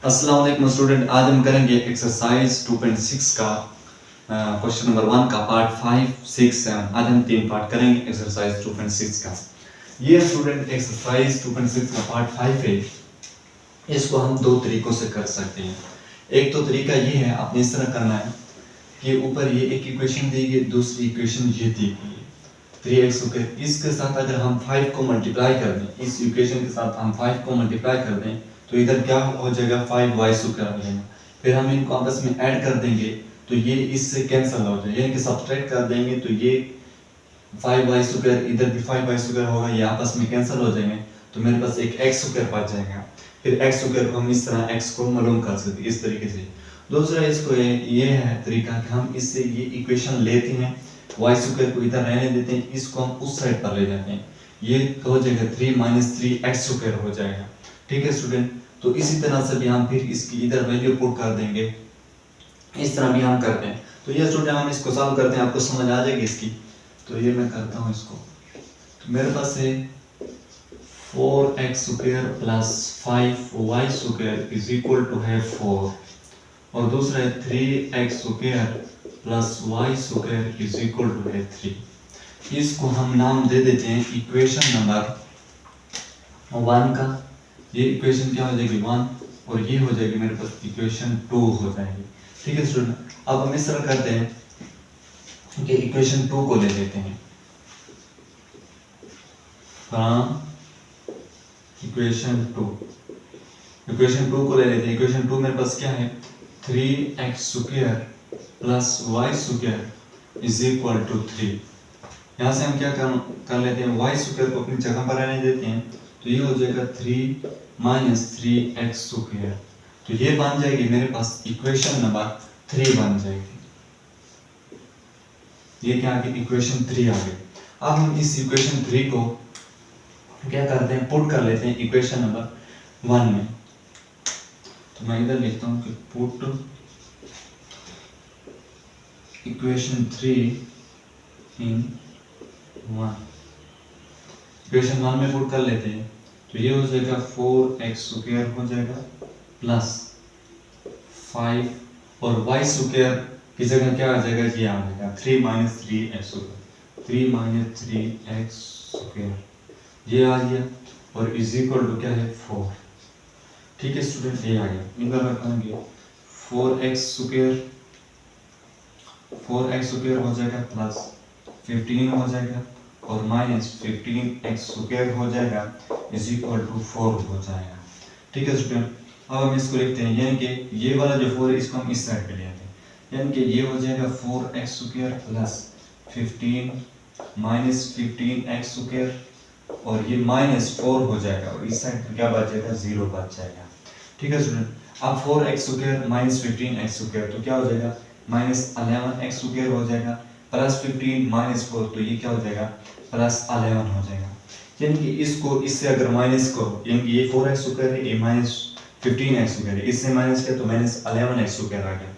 अस्सलाम वालेकुम स्टूडेंट, आज हम करेंगे एक्सरसाइज 2.6 का क्वेश्चन नंबर 1 का पार्ट 5, 6, 7। आज हम 3 पार्ट करेंगे एक्सरसाइज 2.6 का। ये स्टूडेंट एक्सरसाइज 2.6 का पार्ट 5 है। इसको हम दो तरीकों से कर सकते हैं। एक तो तरीका ये है, आपने इस तरह करना है कि ऊपर ये एक इक्वेशन दी गई, दूसरी इक्वेशन ये दी गई 3x स्क्वायर। इसके साथ अगर हम 5 को मल्टीप्लाई कर दें, इस इक्वेशन के साथ हम 5 को मल्टीप्लाई कर दें तो इधर क्या हो जाएगा 5y स्क्वायर हो जाएगा। फिर हम इनको आपस में ऐड कर देंगे तो ये इससे कैंसिल हो जाएगा, यानी कि सब्ट्रैक्ट कर देंगे तो ये 5y स्क्वायर इधर भी 5y स्क्वायर होगा, ये आपस में कैंसिल हो जाएंगे तो मेरे पास एक x स्क्वायर बच जाएगा। फिर x स्क्वायर को हम इस तरह x को मालूम कर सकते हैं इस तरीके से। दूसरा इसको ये है तरीका कि हम इससे ये इक्वेशन लेते हैं, y स्क्वायर को इधर रहने देते हैं, इसको हम उस साइड पर ले जाते हैं, ये हो जाएगा 3 - 3x स्क्वायर हो जाएगा। ठीक है स्टूडेंट, तो इसी तरह से भी हम फिर इसकी इधर वैल्यू पुट कर देंगे, इस तरह भी हम करते हैं। तो ये स्टूडेंट हम इसको सॉल्व करते हैं, आपको समझ आ जाएगी इसकी। तो ये मैं करता हूँ इसको, तो मेरे पास है 4x square plus 5y square is equal to है 4, और दूसरा है 3x square plus y square is equal to है 3। इसको हम नाम दे देते हैं इक्वेशन नंबर 1 का। ये इक्वेशन क्या हो जाएगी 1, और ये हो जाएगी मेरे पास इक्वेशन 2 हो जाएगी। ठीक है स्टूडेंट, अब हम इस तरह करते हैं कि इक्वेशन 2 को ले लेते हैं फ्रॉम इक्वेशन 2। इक्वेशन 2 को ले लेते हैं। इक्वेशन 2 मेरे पास क्या है 3x square plus y square is equal to 3। यहाँ से हम क्या कर लेते हैं, y स्क्वायर को अपनी जगह पर रहने देते हैं, तो ये हो जाएगा 3 - 3x स्क्वायर। तो ये बन जाएगी मेरे पास इक्वेशन नंबर 3 बन जाएगी। ये क्या आ गई इक्वेशन 3 आ गई। अब हम इस इक्वेशन 3 को क्या करते हैं, पुट कर लेते हैं इक्वेशन नंबर 1 में। तो मैं इधर लिखता हूँ कि पुट इक्वेशन 3 इन 1। इक्वेशन 1 में पुट कर लेते हैं, तो ये हो जाएगा 4x स्क्वायर हो जाएगा प्लस 5, और y स्क्वायर की जगह क्या आ जाएगा, ये आ जाएगा 3 - 3x स्क्वायर, 3 - 3x स्क्वायर ये आ गया, और इज इक्वल टू क्या है 4। ठीक है स्टूडेंट, ये आ गया। इधर रखेंगे 4x स्क्वायर हो जाएगा प्लस 15 हो जाएगा, और माइनस 15x स्क्वायर हो जाएगा इज इक्वल टू 4 हो जाएगा। ठीक है स्टूडेंट, अब हम इसको लिखते हैं, यानी कि ये वाला जो 4 है इसको हम इस साइड पे ले आते हैं, यानी कि ये हो जाएगा 4x square plus 15 minus 15x square, और ये -4 हो जाएगा, और इस साइड पे क्या बच जाएगा 0 बच जाएगा। ठीक है स्टूडेंट, अब 4x square minus 15x square तो क्या हो जाएगा -11x स्क्वायर हो जाएगा, प्लस 15 -4 तो ये क्या हो जाएगा +11 हो जाएगा। यानी कि इसको इससे अगर माइनस करो, यानी कि ये 4x स्क्वायर है, ये -15x स्क्वायर है, इससे माइनस किया तो -11x स्क्वायर आ गया,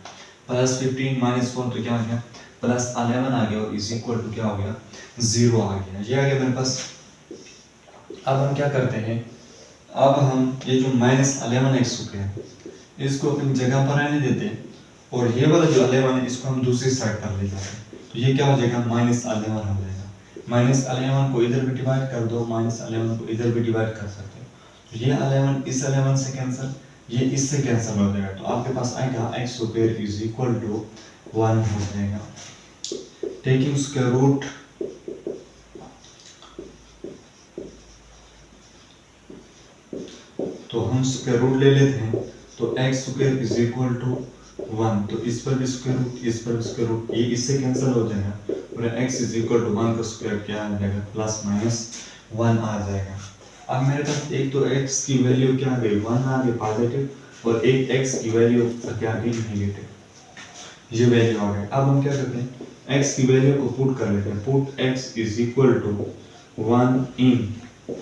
प्लस 15 -4 तो क्या आ गया +11 आ गया, और इज इक्वल टू क्या हो गया 0 आ गया। ये आ गया मेरे पास। अब हम क्या करते हैं, अब हम ये जो -11x स्क्वायर इसको अपनी जगह पर रहने देते हैं, और ये वाला जो 11 है इसको हम दूसरी साइड पर ले जाते हैं, तो ये क्या हो जाएगा -11 हो जाएगा। -11 को इधर भी डिवाइड कर दो, -11 को इधर भी डिवाइड कर सकते हो, तो ये 11 इस 11 से कैंसिल, ये इससे कैंसिल हो जाएगा, तो आपके पास आएगा x square is equal to 1 हो जाएगा। टेकिंग स्क्वायर रूट तो हम स्क्वायर रूट ले लेते हैं, तो x square is equal to 1, तो इस पर भी स्क्वायर रूट, इस पर भी स्क्वायर रूट, ये इससे कैंसिल हो जाएगा, और x इज इक्वल टू 1 का स्क्वायर क्या आ जाएगा +-1 आ जाएगा। अब मेरे पास एक तो x की वैल्यू क्या आ गई 1 आ गई पॉजिटिव, और एक x की वैल्यू क्या आ गई नेगेटिव, ये वैल्यू आ गई। अब हम क्या करते हैं x की वैल्यू को पुट कर लेते हैं, put x is equal to 1 in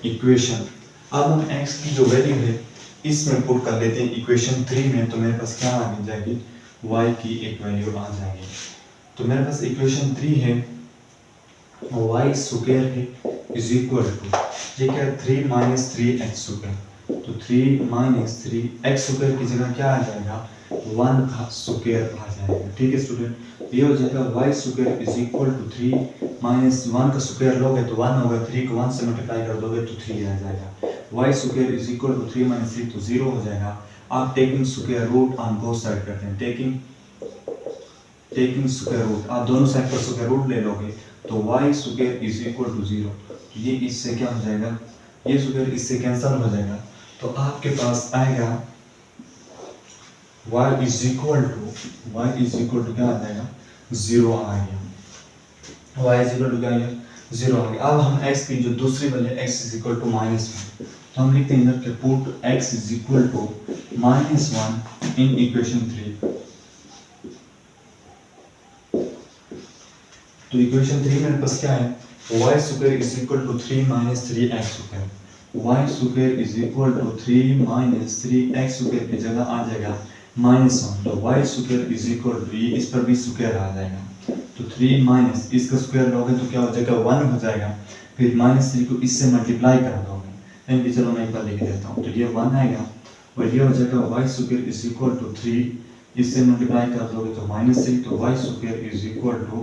equation. अब हम x की जो वैल्यू है इसमें पुट कर लेते हैं इक्वेशन 3 में, तो मेरे पास क्या आ जाएगी y की एक वैल्यू आ जाएगी। तो मेरे पास इक्वेशन 3 है y स्क्वायर है इज इक्वल टू ये क्या 3 - 3x स्क्वायर, तो 3 माइनस 3 एक्स स्क्वायर की जगह क्या आ जाएगा 1 का स्क्वायर आ जाएगा। ठीक है स्टूडेंट, ये हो जाएगा y square is equal to 3 minus 1 का स्क्वायर लोगे तो 1 होगा, 3 को 1 से मल्टीप्लाई कर दोगे तो 3 आ जाएगा। Y square is equal to 3 minus 3 तो 0 हो जाएगा। आप taking square root on both side करते हैं, टेकिंग स्क्वायर रूट, आप दोनों साइड पर स्क्वायर रूट ले लोगे तो Y square is equal to 0। ये इससे क्या हो जाएगा, ये स्क्वायर इससे कैंसिल हो जाएगा, तो आपके पास आएगा y इज इक्वल टू क्या आ जाएगा 0 आ गया। y इज इक्वल टू क्या आ गया 0 आ गया। अब हम x की जो दूसरी value x is equal to -1, तो हम लिखते हैं इधर के put x is equal to -1 in equation 3। तो इक्वेशन 3 मेरे पास क्या है, y square is equal to 3 minus 3x square, y square is equal to 3 minus 3x square की जगह आ जाएगा -1, तो y square is equal to, ये इस पर भी स्क्वायर आ जाएगा, तो 3 माइनस इसका स्क्वायर लोगे तो क्या हो जाएगा 1 हो जाएगा, फिर -3 को इससे मल्टीप्लाई कर दोगे, यानी चलो मैं एक बार लिख देता हूँ, तो ये 1 आएगा और ये हो जाएगा y square is equal to 3, इससे मल्टीप्लाई कर दोगे तो -3, तो y square is equal to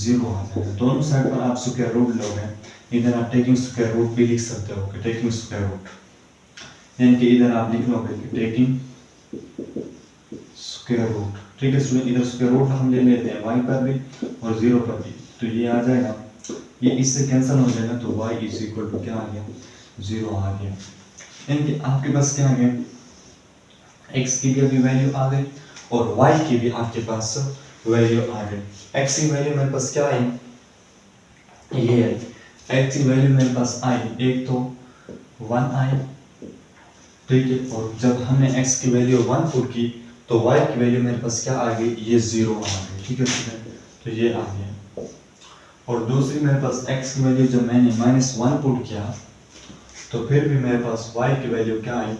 0 आ जाएगा। दोनों साइड पर आप स्क्वायर रूट लोगे, इधर आप टेकिंग स्क्वायर रूट भी लिख सकते हो कि टेकिंग स्क्वायर रूट, यानी कि इधर आप लिख लोगे कि टेकिंग स्क्वायर रूट। ठीक है स्टूडेंट, इधर स्क्वायर रूट हम ले लेते हैं y पर भी और 0 पर भी, तो ये आ जाएगा, ये इससे कैंसिल हो जाएगा, तो y इज इक्वल टू क्या आ गया 0 आ गया। यानी कि आपके पास क्या आ गया, x की भी वैल्यू आ गई और y की भी आपके पास वैल्यू आ गई। x की वैल्यू मेरे पास क्या आई, ये है x की वैल्यू मेरे पास आई, एक तो 1 आई, ठीक है, और जब हमने x की वैल्यू 1 पुट की तो y की वैल्यू मेरे पास क्या आ गई, ये 0 आ गई। ठीक है स्टूडेंट, तो ये आ गया, और दूसरी मेरे पास x की वैल्यू जब मैंने -1 पुट किया तो फिर भी मेरे पास y की वैल्यू क्या आई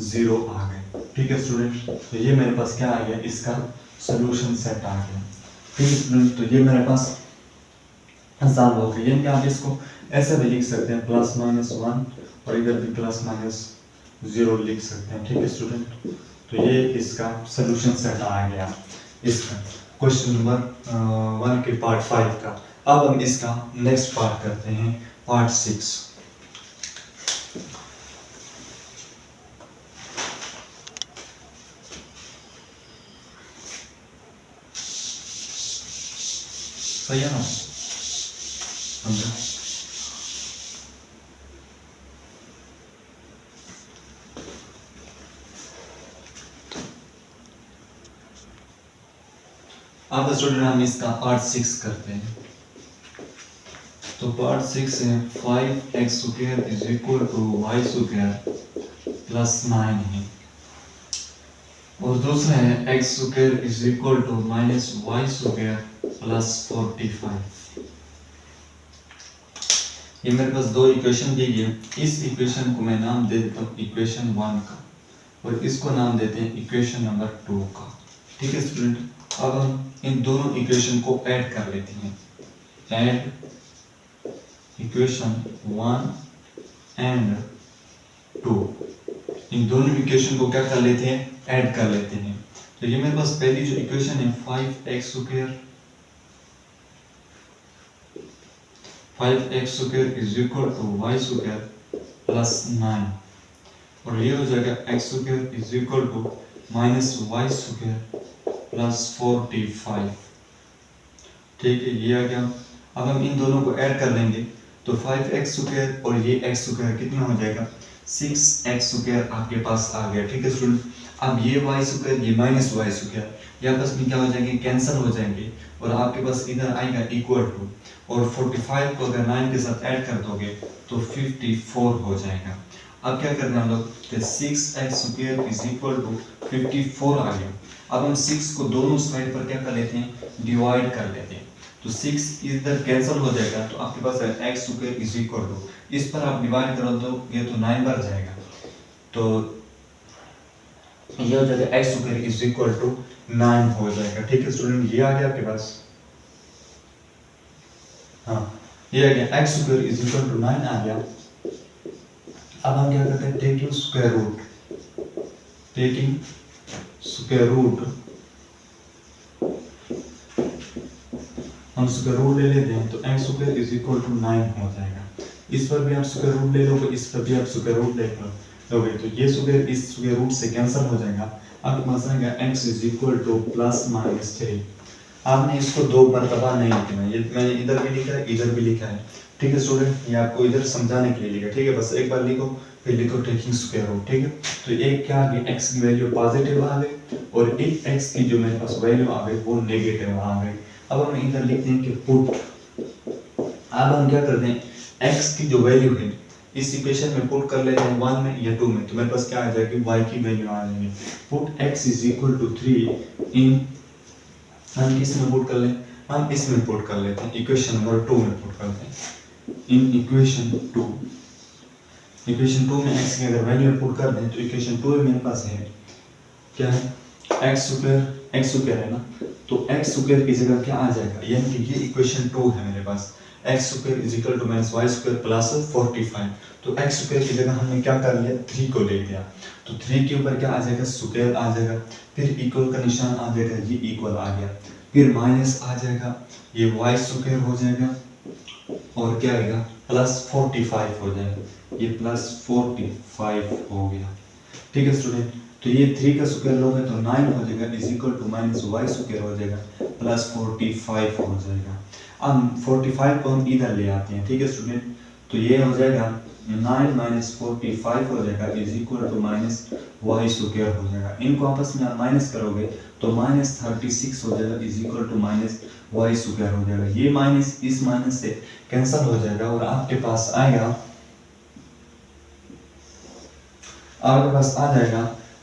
0 आ गई। ठीक है स्टूडेंट, तो ये मेरे पास क्या आ गया, इसका सोल्यूशन सेट आ गया। ठीक है स्टूडेंट, तो ये मेरे पास सॉल्व हो गया, यानी कि आप इसको ऐसे भी लिख सकते हैं +-1 और इधर भी +-0 लिख सकते हैं। ठीक है स्टूडेंट, तो ये इसका सोल्यूशन सेट आ गया इसका क्वेश्चन नंबर 1 के पार्ट 5 का। अब हम इसका नेक्स्ट पार्ट करते हैं, पार्ट 6। सही है ना, समझा? अब स्टूडेंट हम इसका पार्ट 6 करते हैं। तो पार्ट 6 है 5x square is equal to y square plus 9 है, और दूसरा है x square is equal to minus y square plus 45। ये मेरे पास दो इक्वेशन दी गई है, इस इक्वेशन को मैं नाम दे देता हूँ इक्वेशन 1 का, और इसको नाम देते हैं इक्वेशन नंबर 2 का। ठीक है स्टूडेंट, अब हम इन दोनों इक्वेशन को ऐड कर लेते हैं, ऐड इक्वेशन 1 एंड 2, इन दोनों इक्वेशन को क्या कर लेते हैं, ऐड कर लेते हैं। तो ये मेरे पास पहली जो इक्वेशन है 5x square is equal to y square plus 9, और ये हो जाएगा x square is equal to minus y square plus 45। ठीक है, ये आ गया। अब हम इन दोनों को ऐड कर लेंगे, तो 5x स्क्वायर और ये x स्क्वायर कितना हो जाएगा 6x स्क्वायर आपके पास आ गया। ठीक है स्टूडेंट, अब ये y स्क्वायर ये माइनस y स्क्वायर ये आपस में क्या हो जाएंगे, कैंसिल हो जाएंगे, और आपके पास इधर आएगा इक्वल टू, और 45 को अगर 9 के साथ ऐड कर दोगे तो 54 हो जाएगा। अब क्या करना है हम लोग, 6x square is equal to 54 आ गया। अब हम 6 को दोनों साइड पर क्या कर लेते हैं, डिवाइड कर लेते हैं, तो 6 इधर कैंसिल हो जाएगा, तो आपके पास है x square is equal to, इस पर आप डिवाइड करो तो ये तो 9 बार जाएगा, तो ये हो जाएगा x square is equal to 9 हो जाएगा। ठीक है स्टूडेंट, ये आ गया आपके पास, हाँ ये आ गया x square is equal to 9 आ गया। अब हम क्या करते हैं, टेकिंग स्क्वायर रूट हम स्क्वायर रूट ले लेते हैं तो x square is equal to 9 हो जाएगा। इस पर भी आप स्क्वायर रूट ले लोगे, इस पर भी आप स्क्वायर रूट ले लोगे, तो ये स्क्वायर इस स्क्वायर रूट से कैंसिल हो जाएगा। आपके पास आएगा x is equal two plus minus 3। आपने इसको दो मरतबा नहीं लिखना, ये मैंने इधर भी लिखा है, इधर भी लिखा है, ठीक है स्टूडेंट, ये आपको इधर समझाने के लिए लिखा, ठीक है, बस एक बार लिखो, फिर लिखो टेकिंग स्क्वायर रूट, ठीक है। तो एक क्या आ गई, x की वैल्यू पॉजिटिव आ गई और एक x की जो मेरे पास वैल्यू आ गई वो नेगेटिव आ गई। अब हम इधर लिखते हैं कि पुट, अब हम क्या करते हैं, x की जो वैल्यू है इस इक्वेशन में पुट कर लेते हैं 1 में या 2 में, तो मेरे पास क्या आ जाएगी, y की वैल्यू आ जाएगी। Put x is equal to 3 in, हम किस में पुट कर लें, हम इसमें पुट कर लेते हैं, इक्वेशन नंबर 2 में पुट करते हैं। इन इक्वेशन 2 में x की अगर वैल्यू पुट कर दें तो इक्वेशन 2 में मेरे पास है क्या है, x स्क्वायर है ना, तो x स्क्वायर की जगह क्या आ जाएगा, यानी कि ये इक्वेशन 2 है मेरे पास, x square is equal to minus Y square plus 45। तो x स्क्वायर की जगह हमने क्या कर लिया, 3 को ले लिया, तो 3 के ऊपर क्या आ जाएगा, स्क्वायर आ जाएगा, फिर इक्वल का निशान आ जाएगा, ये इक्वल आ गया, फिर माइनस आ जाएगा, ये वाई स्क्वायर हो जाएगा और क्या आएगा, प्लस 45 हो जाएगा, ये प्लस 45 हो गया, ठीक है स्टूडेंट। तो ये 3 का स्क्वायर लोगे तो 9 हो जाएगा is equal to minus Y square हो जाएगा प्लस 45 हो जाएगा। अब 45 को हम इधर ले आते हैं, ठीक है स्टूडेंट, तो ये हो जाएगा 9 माइनस 45 हो जाएगा is equal to minus Y square हो जाएगा। इनको आपस में आप माइनस करोगे तो माइनस 36 हो जाएगा is equal to minus Y square हो जाएगा। ये माइनस इस माइनस से कैंसिल हो जाएगा और आपके पास आ जाएगा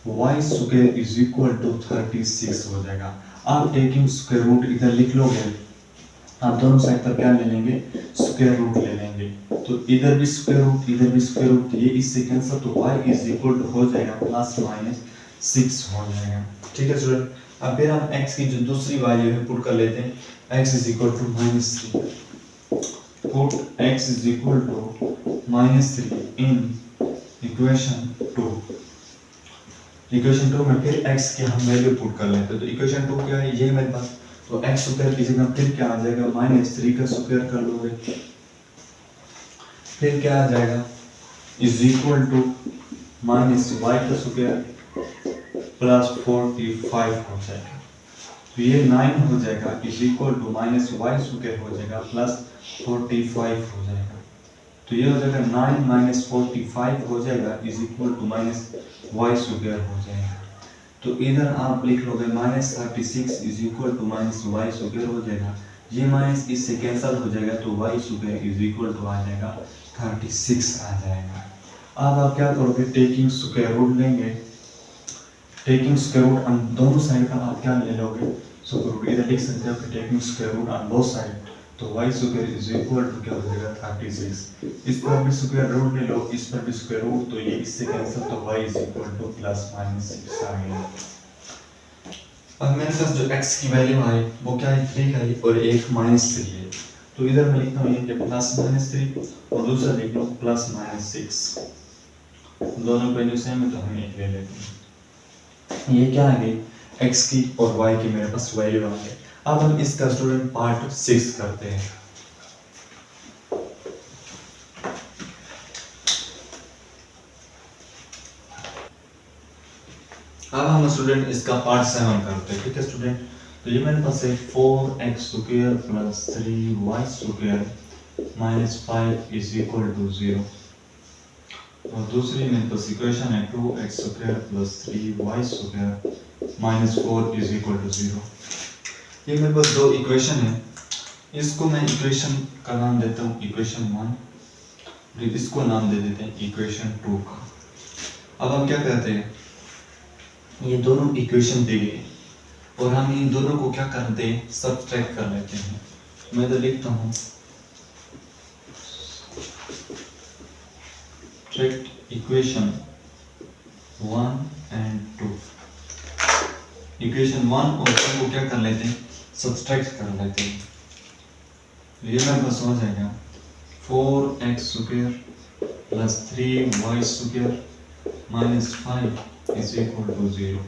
y square is equal to 36 हो जाएगा। आप टेकिंग स्क्वायर रूट इधर लिख लोगे, आप दोनों साइड पर क्या ले लेंगे, स्क्वायर रूट ले लेंगे, तो इधर भी स्क्वायर रूट इधर भी स्क्वायर रूट, ये इससे कैंसिल, तो y इज इक्वल टू हो जाएगा प्लस माइनस 6 हो जाएगा, ठीक है स्टूडेंट। अब फिर हम x की जो दूसरी वैल्यू है पुट कर लेते हैं, x is equal to minus 3, put x is equal to minus 3 in equation 2 में फिर x की हम वैल्यू पुट कर लेते हैं, तो इक्वेशन 2 क्या है, ये मेरे पास, तो x स्क्वायर की जगह फिर क्या आ जाएगा, माइनस 3 का स्क्वायर कर लोगे, फिर क्या आ जाएगा, is equal to minus y का स्क्वायर प्लस 45 हो जाएगा, तो ये 9 हो जाएगा is equal to minus y square हो जाएगा प्लस 45 हो जाएगा, तो ये हो जाएगा 9 माइनस 45 हो जाएगा is equal to minus Y square हो जाएगा। तो इधर आप लिख लोगे minus 36 is equal to minus Y square हो जाएगा, ये माइनस इससे कैंसिल हो जाएगा तो Y square is equal to आ जाएगा 36 आ जाएगा। अब आप क्या करोगे, टेकिंग स्क्वायर रूट लेंगे, टेकिंग स्क्वायर रूट ऑन दोनों साइड का आप क्या ले लोगे, स्क्वायर रूट, इधर लिख सकते हो कि taking square root on both side, तो y square is equal to क्या हो जाएगा 36, इस पर भी स्क्वायर रूट ले लो, इस पर भी स्क्वायर रूट, तो ये इससे कैंसिल, तो y is equal two plus minus 6 आ गया। अब मेरे पास जो x की वैल्यू आई वो क्या है, 3 है और एक माइनस 3 है, तो इधर मैं लिखता हूँ ये प्लस माइनस 3 और दूसरा लिख लो प्लस माइनस 6, दोनों वैल्यू सेम है तो हम एक ले लेते हैं। ये क्या आ गई, x की और y की मेरे पास वैल्यू आ गई। अब हम इसका स्टूडेंट पार्ट 6 करते हैं। अब हम स्टूडेंट इसका पार्ट 7 करते हैं, ठीक है स्टूडेंट। तो ये मेरे पास है 4x square plus 3y square minus 5 is equal to 0, और दूसरी मेरे पास इक्वेशन है 2x square plus 3y square minus 4 is equal to 0। ये मेरे पास दो इक्वेशन है, इसको मैं इक्वेशन का नाम देता हूँ इक्वेशन 1, इसको नाम दे देते हैं इक्वेशन 2 का। अब हम क्या करते हैं, ये दोनों इक्वेशन दे गए और हम इन दोनों को क्या करते हैं, सब्ट्रैक्ट कर लेते हैं। मैं तो लिखता हूँ सब्ट्रैक्ट इक्वेशन 1 एंड 2, इक्वेशन 1 और 2 को क्या कर लेते हैं, सब्ट्रैक्ट कर लेते हैं। तो ये मेरे पास हो जाएगा 4x square plus 3y square minus 5 is equal to 0।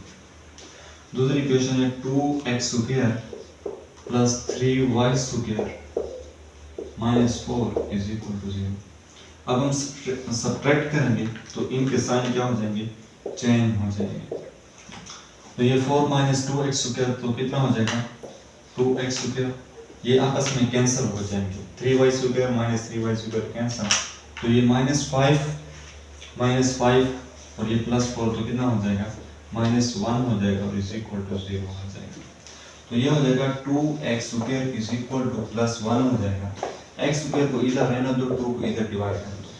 दूसरी इक्वेशन है 2x square plus 3y square minus 4 is equal to 0। अब हम सब्ट्रैक्ट करेंगे तो इनके साइन क्या हो जाएंगे, चेंज हो जाएंगे। तो ये 4 माइनस 2x स्क्वायर तो कितना हो जाएगा 2x स्क्वायर, ये आपस में कैंसिल हो जाएंगे। 3y square minus 3y square cancel, तो ये माइनस 5 और ये प्लस 4 तो कितना हो जाएगा माइनस 1 हो जाएगा और इज इक्वल टू 0 हो जाएगा। तो ये हो जाएगा 2x square is equal two plus 1 हो जाएगा। x स्क्वायर को इधर रहने दो, 2 को इधर डिवाइड कर दो,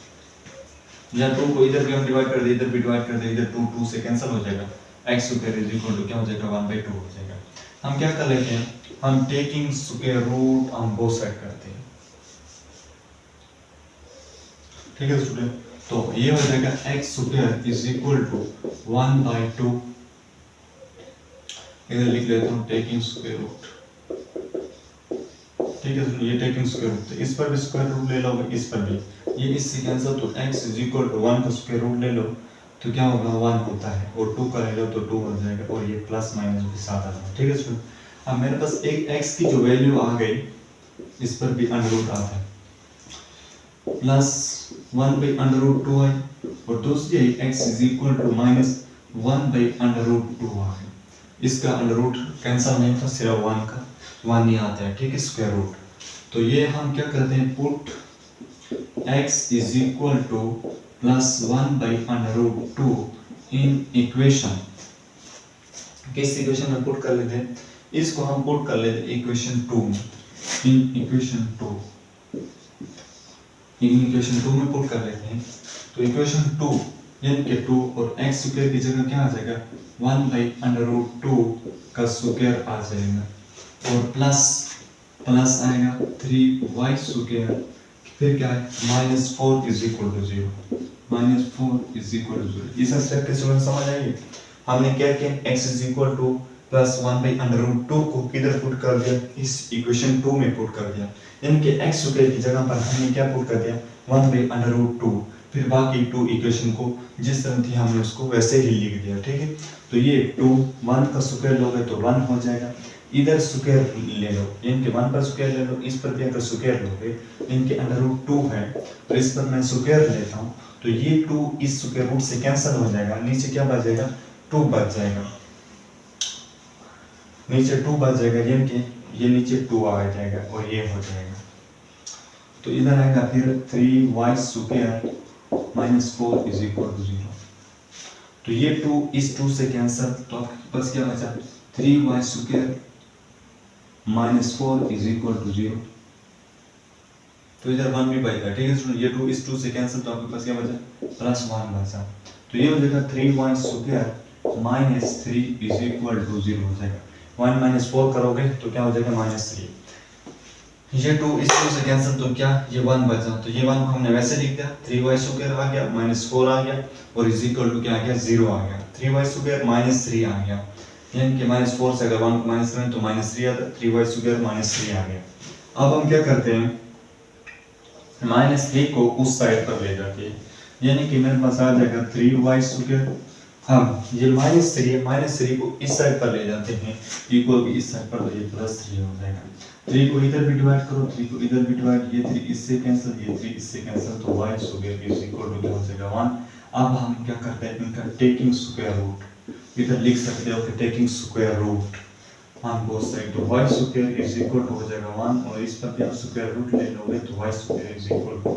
या 2 को इधर भी हम डिवाइड कर दे, इधर भी डिवाइड कर दे, इधर 2 से कैंसिल हो जाएगा। x square is equal to क्या हो जाएगा 1/2 हो जाएगा। हम क्या कर लेते हैं, हम टेकिंग स्क्वायर रूट हम बोथ साइड करते हैं, ठीक है स्टूडेंट। तो ये हो जाएगा x square is equal to 1/2, इधर लिख लेता हूँ टेकिंग स्क्वायर रूट, ठीक है। ये टेकिंग स्क्वायर रूट, इस पर भी स्क्वायर रूट ले लो, इस पर भी, ये इससे कैंसिल, तो x इज इक्वल टू 1 का स्क्वायर रूट ले लो तो क्या होगा 1 होता है, और 2 का ले लो तो 2 हो जाएगा, और ये प्लस माइनस भी साथ आ जाएगा, ठीक है स्टूडेंट। अब मेरे पास एक x की जो वैल्यू आ गई, इस पर भी अंडर रूट आता है, प्लस 1/√2 है, और दूसरी x is equal to minus 1/√2 आ गई। इसका अंडर रूट कैंसिल नहीं था, सिर्फ 1 ही आता है, ठीक है, स्क्वायर रूट। तो ये हम क्या करते हैं, put x is equal two plus 1/√2 in equation, किस इक्वेशन में पुट कर लेते हैं, इसको हम पुट कर लेते हैं इक्वेशन 2 में, इन इक्वेशन 2 में पुट कर लेते हैं। तो इक्वेशन 2 यानी कि 2 और x स्क्वायर की जगह क्या आ जाएगा 1/√2 का स्क्वायर आ जाएगा, और प्लस आएगा 3y स्क्वायर, फिर क्या है -4 is equal to 0, -4 is equal to 0। इस स्टेप के स्टूडेंट समझ आएंगे। हमने क्या किया, x is equal two plus 1/√2 को किधर पुट कर दिया, इस इक्वेशन 2 में पुट कर दिया, यानी कि x स्क्वायर की जगह पर हमने क्या पुट कर दिया 1/√2, फिर बाकी 2 इक्वेशन को जिस तरह थी हमने उसको वैसे ही लिख दिया, ठीक है। तो ये 2 1 का स्क्वायर लोगे तो 1 हो जाएगा, इधर स्क्वायर ले लो, यानी कि 1 पर स्क्वायर ले लो, इस पर भी अगर स्क्वायर लोगे, यानी कि √2 है, तो इस पर मैं स्क्वायर लेता हूँ, तो ये 2 इस स्क्वायर रूट से कैंसिल हो जाएगा, नीचे क्या बच जाएगा 2 बच जाएगा, नीचे 2 बच जाएगा, यानी कि ये नीचे 2 आ जाएगा और ये हो जाएगा। तो इधर आएगा फिर 3y square minus 4 is equal to 0। तो ये 2 इस 2 से कैंसिल, तो आपके पास क्या बचा 3y square minus 4 is equal to 0। तो इधर 1 भी बचेगा, ठीक है। ये 2 इस 2 से कैंसिल, तो आपके पास क्या बचा +1 बचा। तो ये हो जाएगा 3y square minus 3 is equal to 0 हो जाएगा। 1 माइनस 4 करोगे तो क्या हो जाएगा -3। ये 2 इस 2 से कैंसिल, तो क्या ये 1 बचा, तो ये 1 को हमने वैसे लिख दिया, 3y स्क्वायर आ गया -4 आ गया, और इज इक्वल टू क्या आ गया 0 आ गया। 3y स्क्वायर -3 आ गया, यानी कि -4 से अगर 1 को माइनस करें तो -3 आता है, 3y स्क्वायर -3 आ गया। अब हम क्या करते हैं, -3 को उस साइड पर ले जाके, यानी कि मेरे पास आ जाएगा 3y स्क्वायर, हम ये -3 को इस साइड पर ले जाते हैं, इक्वल भी इस साइड पर, तो ये +3 हो जाएगा। 3 को इधर भी डिवाइड करो, 3 को इधर भी डिवाइड, ये 3 इससे कैंसिल, ये 3 इससे कैंसिल, तो y square is equal to क्या हो जाएगा 1। अब हम क्या करते हैं, इनका टेकिंग स्क्वायर रूट इधर लिख सकते हो कि taking square root on both side, तो y square is equal to हो जाएगा 1, और इस पर भी आप स्क्वायर रूट ले लोगे तो y square is equal to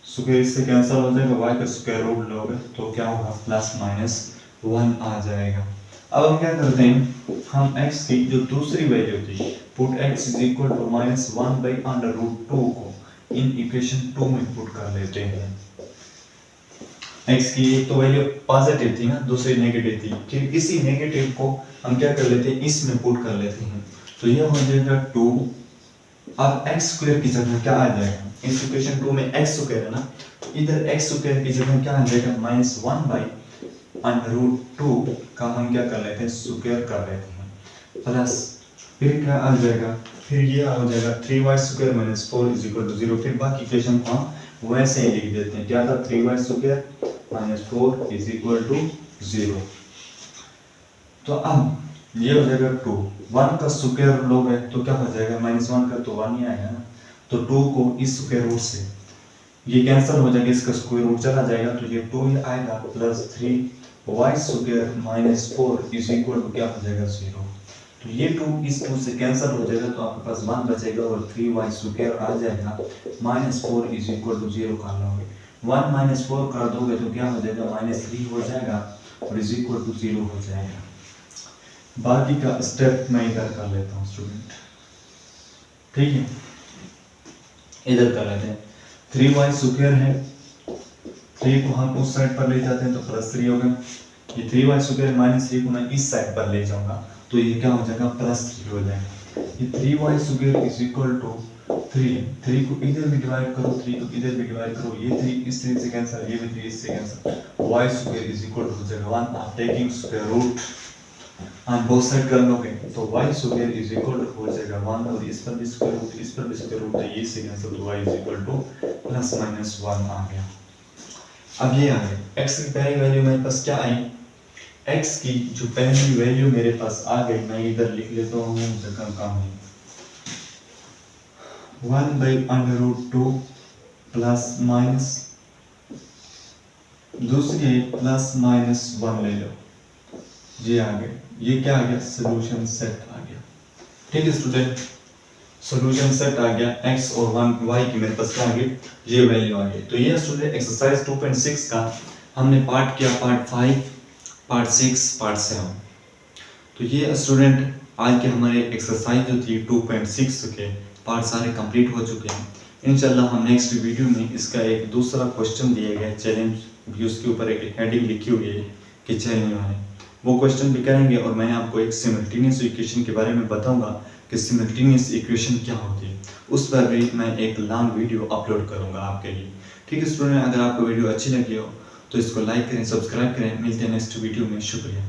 square इससे कैंसिल हो जाएगा, y का स्क्वायर रूट लोगे तो क्या होगा +-1 आ जाएगा। अब हम क्या करते हैं, हम x की जो दूसरी वैल्यू थी, put x is equal to -1/√2 को इन इक्वेशन 2 में पुट कर लेते हैं। x की एक तो वैल्यू पॉजिटिव थी ना, दूसरी नेगेटिव थी, फिर इसी नेगेटिव को हम क्या कर लेते हैं, इसमें पुट कर लेते हैं, तो ये हो जाएगा 2। अब x स्क्वायर की जगह क्या आ जाएगा, इस इक्वेशन 2 में x स्क्वायर है ना, तो इधर x स्क्वायर की जगह क्या आ जाएगा -1/√2 का हम क्या कर लेते हैं स्क्वायर कर लेते हैं, प्लस फिर क्या आ जाएगा, फिर ये आ जाएगा 3y square -4 is equal to 0। फिर बाकी इक्वेशन को हम वैसे ही लिख देते हैं। क्या था 3y square minus 4 is equal to 0। तो अब ये हो जाएगा 2, 1 का स्क्वायर लोगे तो क्या हो जाएगा, -1 का तो 1 ही आएगा ना। तो 2 को इस स्क्वायर रूट से ये कैंसिल हो जाएगा, इसका स्क्वायर रूट चला जाएगा तो ये 2 ही आएगा plus 3y square minus 4 is equal to क्या हो जाएगा 0। तो ये 2 इस 2 से कैंसिल हो जाएगा तो आपके पास 1 बचेगा और 3y स्क्वायर आ जाएगा -4 इज इक्वल टू 0 कर लोगे। 1 - 4 कर दोगे तो क्या हो जाएगा -3 हो जाएगा और इज इक्वल टू 0 हो जाएगा। बाकी का स्टेप मैं इधर कर लेता हूँ स्टूडेंट, ठीक है। इधर कर लेते हैं, 3y स्क्वायर है, 3 को हम उस साइड पर ले जाते हैं तो +3 होगा। ये 3y स्क्वायर -3 को मैं इस साइड पर ले जाऊंगा तो ये क्या हो जाएगा +3 हो जाएगा। ये 3y square is equal to 3 को इधर भी डिवाइड करो, 3 को इधर भी डिवाइड करो, ये 3 इस 3 से कैंसिल, ये भी 3 इससे cancel, y square is equal to हो जाएगा 1। आप टेकिंग स्क्वायर रूट हम बोथ साइड कर लोगे तो y square is equal to हो जाएगा 1 और इस पर भी स्क्वायर रूट, इस पर भी स्क्वायर रूट, तो ये से कैंसिल तो y इज इक्वल टू +-1 आ गया। अब ये आ गया x की पहली वैल्यू मेरे पास क्या आई, x की जो पहली वैल्यू मेरे पास आ गई, मैं इधर लिख लेता हूँ जगह काम नहीं, 1/√2 प्लस माइनस दूसरी +-1 ले लो, ये आ गया। ये क्या आ गया, सोल्यूशन सेट आ गया। ठीक है स्टूडेंट, सोल्यूशन सेट आ गया, x और 1 y की मेरे पास क्या आ गई, ये वैल्यू आ गई। तो ये स्टूडेंट एक्सरसाइज 2.6 का हमने पार्ट किया, पार्ट 5, पार्ट 6, पार्ट 7। तो ये स्टूडेंट आज के हमारे एक्सरसाइज जो थी 2.6 के पार्ट सारे कंप्लीट हो चुके हैं। इंशाल्लाह हम नेक्स्ट वीडियो में इसका एक दूसरा क्वेश्चन दिया गया है, चैलेंज भी, उसके ऊपर एक हेडिंग लिखी हुई है कि चैलेंज वाले, वो क्वेश्चन भी करेंगे और मैं आपको एक सिमल्टेनियस इक्वेशन के बारे में बताऊंगा कि सिमल्टेनियस इक्वेशन क्या होती है। उस पर भी मैं एक लॉन्ग वीडियो अपलोड करूंगा आपके लिए। ठीक है स्टूडेंट, अगर आपको वीडियो अच्छी लगी हो तो इसको लाइक करें, सब्सक्राइब करें। मिलते हैं नेक्स्ट वीडियो में, शुक्रिया।